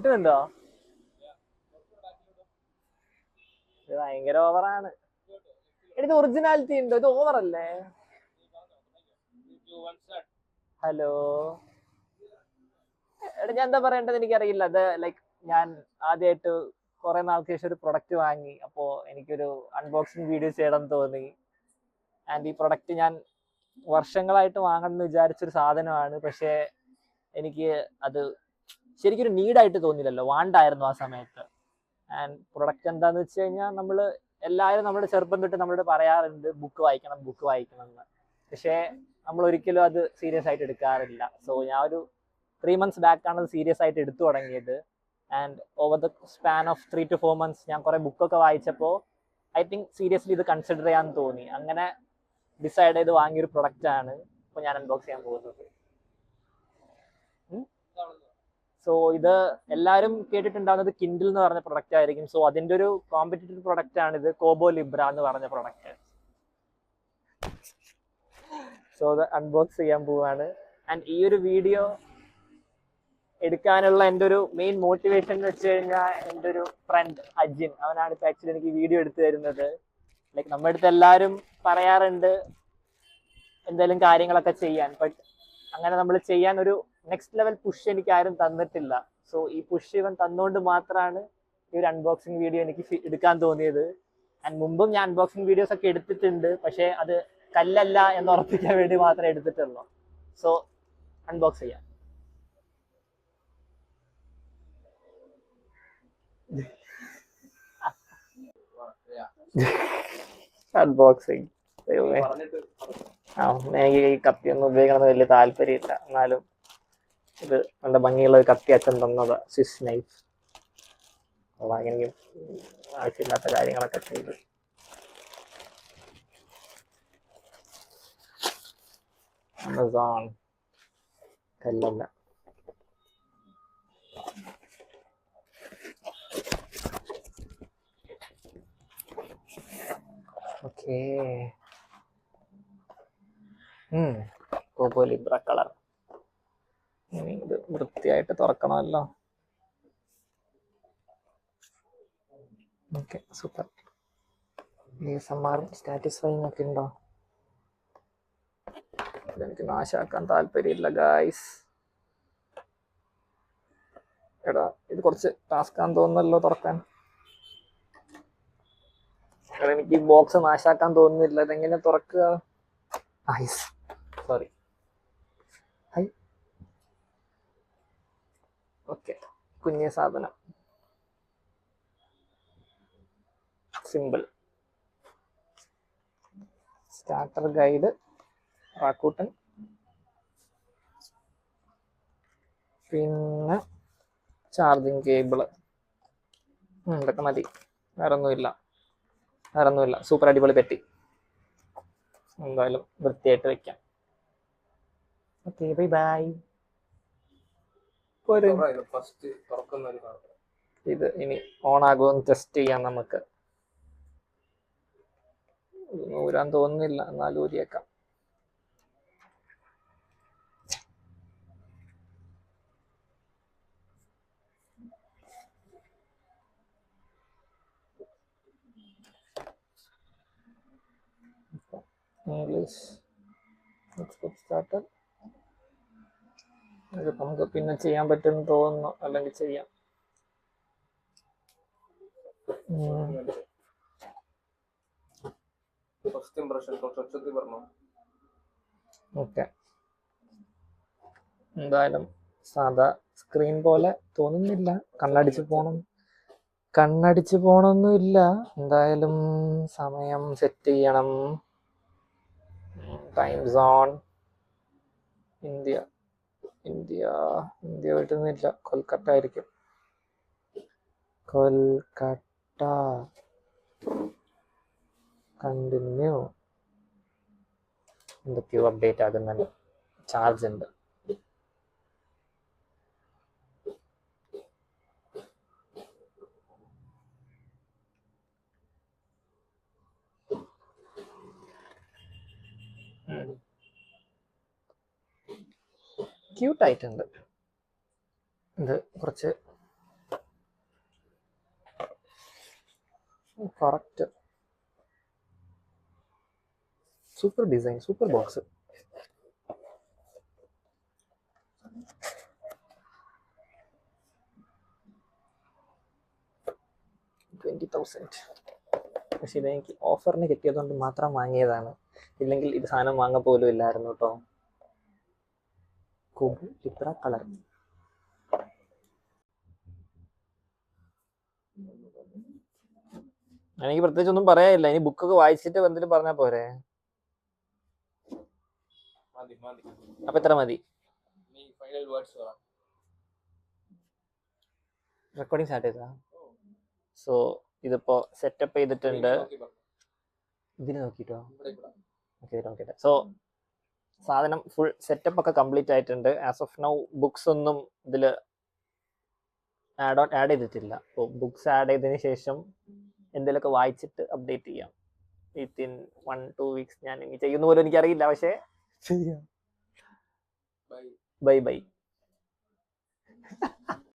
കിട്ടുന്നുണ്ടോ? ഇത് ഭയങ്കര ഓവറാണ്. ഇത് ഒറിജിനാലിറ്റി ഉണ്ടോ? ഇത് ഓവറല്ലേ? ഹലോ, എടാ ഞാൻ എന്താ പറയേണ്ടത് എനിക്കറിയില്ല. അത് ലൈക്ക് ഞാൻ ആദ്യമായിട്ട് കുറെ നാൾക്ക് ശേഷം ഒരു പ്രൊഡക്റ്റ് വാങ്ങി. അപ്പോൾ എനിക്കൊരു അൺബോക്സിങ് വീഡിയോ ചെയ്യണം തോന്നി. ആൻഡ് ഈ പ്രൊഡക്റ്റ് ഞാൻ വർഷങ്ങളായിട്ട് വാങ്ങണമെന്ന് വിചാരിച്ചൊരു സാധനമാണ്. പക്ഷേ എനിക്ക് അത് ശരിക്കൊരു നീഡായിട്ട് തോന്നിയില്ലല്ലോ, വാണ്ടായിരുന്നു ആ സമയത്ത്. ആൻഡ് പ്രൊഡക്റ്റ് എന്താന്ന് വെച്ച് കഴിഞ്ഞാൽ എല്ലാവരും നമ്മുടെ ചെറുപ്പം തൊട്ട് നമ്മളോട് പറയാറുണ്ട് ബുക്ക് വായിക്കണം ബുക്ക് വായിക്കണം എന്ന്. പക്ഷേ നമ്മൾ ഒരിക്കലും അത് സീരിയസ് ആയിട്ട് എടുക്കാറില്ല. സോ ഞാൻ ഒരു 3 months ബാക്കാണ് അത് സീരിയസ് ആയിട്ട് എടുത്തു തുടങ്ങിയത്. And over the span of 3 to 4 months ഞാൻ കുറെ ബുക്കൊക്കെ വായിച്ചപ്പോൾ ഐ തിങ്ക് സീരിയസ്ലി ഇത് കൺസിഡർ ചെയ്യാൻ തോന്നി. അങ്ങനെ ഡിസൈഡ് ചെയ്ത് വാങ്ങിയൊരു പ്രൊഡക്റ്റ് ആണ് ഇപ്പോൾ ഞാൻ അൺബോക്സ് ചെയ്യാൻ പോകുന്നത്. സോ ഇത് എല്ലാവരും കേട്ടിട്ടുണ്ടാവുന്നത് കിൻഡിൽ എന്ന് പറഞ്ഞ പ്രൊഡക്റ്റ് ആയിരിക്കും. സോ അതിന്റെ ഒരു കോമ്പറ്റീറ്റീവ് പ്രൊഡക്റ്റ് ആണ് ഇത്, കോബോ ലിബ്ര എന്ന് പറഞ്ഞ പ്രൊഡക്റ്റ്. സോ അത് അൺബോക്സ് ചെയ്യാൻ പോവാണ്. ആൻഡ് ഈ ഒരു വീഡിയോ എടുക്കാനുള്ള എൻ്റെ ഒരു മെയിൻ മോട്ടിവേഷൻ എന്ന് വെച്ച് കഴിഞ്ഞാൽ എൻ്റെ ഒരു ഫ്രണ്ട് അജിൻ, അവനാണ് ഇപ്പോൾ ആക്ച്വലി എനിക്ക് വീഡിയോ എടുത്തു തരുന്നത്. ലൈക്ക് നമ്മുടെ അടുത്ത് എല്ലാവരും പറയാറുണ്ട് എന്തെങ്കിലും കാര്യങ്ങളൊക്കെ ചെയ്യാൻ, ബട്ട് അങ്ങനെ നമ്മൾ ചെയ്യാൻ ഒരു നെക്സ്റ്റ് ലെവൽ പുഷ് എനിക്ക് ആരും തന്നിട്ടില്ല. സോ ഈ പുഷ് ഇവൻ തന്നുകൊണ്ട് മാത്രമാണ് ഈ ഒരു അൺബോക്സിങ് വീഡിയോ എനിക്ക് എടുക്കാൻ തോന്നിയത്. ആൻഡ് മുമ്പും ഞാൻ അൺബോക്സിങ് വീഡിയോസ് ഒക്കെ എടുത്തിട്ടുണ്ട്, പക്ഷേ അത് കല്ലല്ല എന്ന് ഉറപ്പിക്കാൻ വേണ്ടി മാത്രമേ എടുത്തിട്ടുള്ളൂ. സോ അൺബോക്സ് ചെയ്യാം. അൺബോക്സിങ് എനിക്ക് ഈ കത്തിയൊന്നും ഉപയോഗിക്കണമെന്ന് വലിയ താല്പര്യമില്ല. എന്നാലും ഇത് നല്ല ഭംഗിയുള്ള ഒരു കത്തി അച്ഛൻ തന്നതാ, സ്വിസ് നൈഫ്. എനിക്ക് ആവശ്യമില്ലാത്ത കാര്യങ്ങളൊക്കെ ചെയ്ത്. ആമസോൺ കല്ലല്ല. Okay, Kobo Libra colour. ഇനി ഇത് വൃത്തിയായിട്ട് തുറക്കണമല്ലോ. Okay, super. സാറ്റിസ്ഫൈങ് ഒക്കെ ഉണ്ടോ? ഇതെനിക്ക് നാശാക്കാൻ താല്പര്യമില്ല ഗായ്സ്. എടാ ഇത് കുറച്ച് ടാസ്കാന്ന് തോന്നുന്നല്ലോ തുറക്കാൻ. എനിക്ക് ഈ ബോക്സ് നാശാക്കാൻ തോന്നുന്നില്ല. ഇതെങ്ങനെ തുറക്കുക? സോറി. ഓക്കെ, കുഞ്ഞ സാധനം, സിമ്പിൾ. സ്റ്റാർട്ടർ ഗൈഡ്, റാക്കൂട്ടൻ, പിന്നെ ചാർജിങ് കേബിള്. ഇതൊക്കെ മതി, വേറൊന്നുമില്ല. സൂപ്പർ അടിപൊളി പെട്ടി. എന്തായാലും വൃത്തിയായിട്ട് വെക്കാം. Okay, bye bye. ഇത് ഇനി ഓൺ ആകുമെന്ന് ടെസ്റ്റ് ചെയ്യാം നമുക്ക്. ഊരാൻ തോന്നുന്നില്ല, എന്നാലും ഊരിയേക്കാം. English starter. ഇത് നമുക്ക് പിന്നെ ചെയ്യാൻ പറ്റുമെന്ന് തോന്നുന്നു, അല്ലെങ്കിൽ ചെയ്യാം. ഓക്കെ, എന്തായാലും സാധാ സ്ക്രീൻ പോലെ തോന്നുന്നില്ല. കണ്ണടിച്ച് പോണൊന്നുമില്ല. എന്തായാലും സമയം സെറ്റ് ചെയ്യണം. ടൈം സോൺ ഇന്ത്യ വരുന്നില്ല, കൊൽക്കത്ത ആയിരിക്കും. കൊൽക്കത്ത. കണ്ടിന്യൂ. എന്തൊക്കെയോ അപ്ഡേറ്റ് ആകുന്നുണ്ട്. ചാർജ് ഉണ്ട്. ക്യൂട്ടായിട്ടുണ്ട്. ഇത് കുറച്ച് correct. Super design, super box. $20,000. പക്ഷെ ഇതെനിക്ക് ഓഫറിന് കിട്ടിയതുകൊണ്ട് മാത്രം വാങ്ങിയതാണ്, ഇല്ലെങ്കിൽ ഇത് സാധനം വാങ്ങാൻ പോലും ഇല്ലായിരുന്നു കേട്ടോ. Kobu Libra colour. എനിക്ക് പ്രത്യേകിച്ച് ഒന്നും പറയാനില്ല. ഇനി ബുക്കൊക്കെ വായിച്ചിട്ട് എന്തെങ്കിലും പറഞ്ഞാൽ പോരെ? അപ്പൊ എത്ര മതി? റെക്കോർഡിങ് സ്റ്റാർട്ട് ചെയ്താ? സോ ഇതിപ്പോ സെറ്റപ്പ് ചെയ്തിട്ടുണ്ട്. ഇതിന് നോക്കിട്ടോ? നോക്കിട്ടെ. സോ സാധനം ഫുൾ സെറ്റപ്പ് ഒക്കെ കംപ്ലീറ്റ് ആയിട്ടുണ്ട്. ആസ് ഓഫ് നൗ ബുക്സ് ഒന്നും ഇതിൽ ആഡ് ചെയ്തിട്ടില്ല. അപ്പോൾ ബുക്സ് ആഡ് ചെയ്തതിന് ശേഷം എന്തെങ്കിലുമൊക്കെ വായിച്ചിട്ട് അപ്ഡേറ്റ് ചെയ്യാം. വിത്തിൻ 1-2 വീക്സ് ഞാൻ ഇനി ചെയ്യുന്ന പോലും എനിക്കറിയില്ല. പക്ഷേ ബൈ.